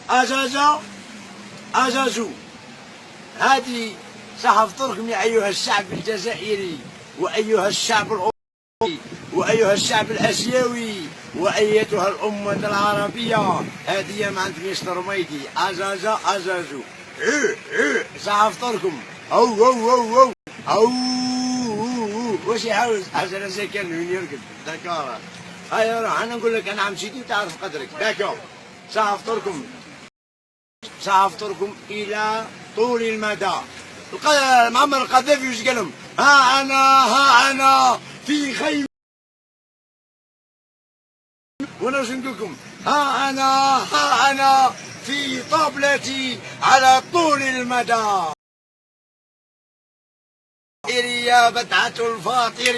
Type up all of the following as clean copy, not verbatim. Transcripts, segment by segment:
أجاجا أجاجو. هذه سأفطركم يا أيها الشعب الجزائري وأيها الشعب الأوروبي وأيها الشعب الآسيوي وأيتها الأمة العربية. هذه ما عندكم يشترميتي أجاجا أجاجو. سأفطركم. أو أو أو أو أو واش يحاول عشان ساكن وين يرقد. داكور. هيا روح أنا نقول لك أنا عم شيتي وتعرف قدرك. داكور. سأفطركم إلى طول المدى. معمر القذافي وش قال لهم؟ ها أنا في خيمة. وانا وش نقول لكم؟ ها أنا في طابلتي على طول المدى. يا بدعة الفاطر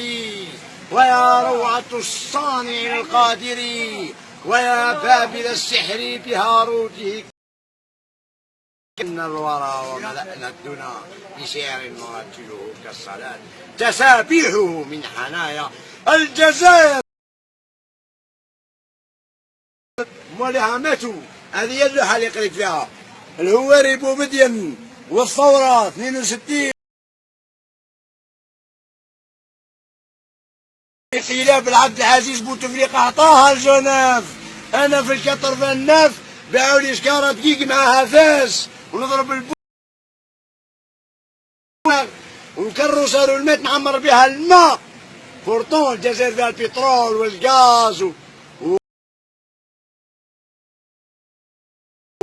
ويا روعة الصانع القادر ويا بابل السحر بهاروته. إن الورى وملأنا الدنا بشعر نرتله كالصلاة تسابيحه من حنايا الجزائر. ملهمته هذه هي اللوحة اللي قريت فيها الهواري بومدين والثورة 62. خلاف العبد العزيز بوتفليقة عطاها لجنيف. أنا في الكتر في النف باعوا لي شكارة دقيق معها فاس ونضرب البو ونكروا صاروا الماء نعمر بها الماء. بورتون الجزائر فيها البترول والغاز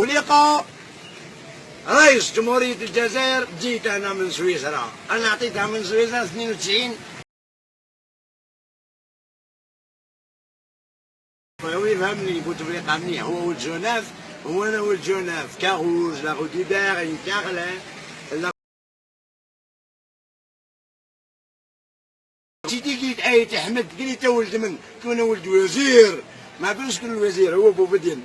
ولقى رئيس جمهورية الجزائر. جيت أنا من سويسرا، أنا عطيتها من سويسرا 92. هو يفهمني بوتفليقة منيح. هو ولد جوناف وانا ولد جوناف. كاغوز لا غوديبير ان كاغلان سيدي. قلت ايت احمد قال لي تا ولد من كون ولد وزير. ما بنش كل الوزير هو بوبدين.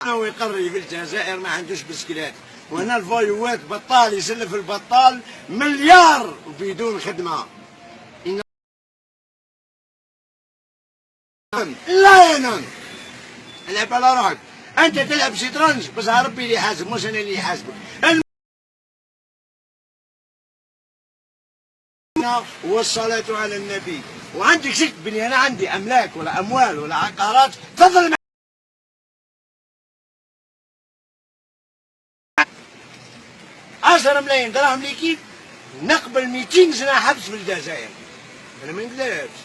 هو يقري في الجزائر ما عندوش بسكلات. وهنا الفايوات بطال يسلف البطال مليار بدون خدمه. لا ينام. العب على روحك. انت تلعب شطرنج بس ربي اللي يحاسب مش انا اللي يحاسبك. والصلاة على النبي. وعندك شك بني انا عندي املاك ولا اموال ولا عقارات تفضل 10 ملايين دراهم ليكيد نقبل 200 سنة حبس في الجزائر. انا ما نكذبش.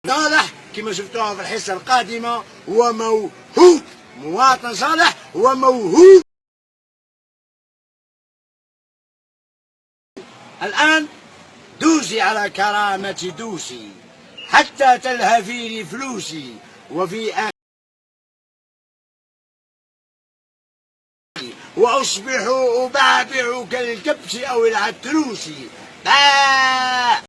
صالح كما شفتوها في الحصة القادمة هو موهوب. مواطن صالح هو موهوب. الآن دوسي على كرامة دوسي حتى تلهفي لي فلوسي وفي وأصبح أبعبع كالكبش أو العتروس.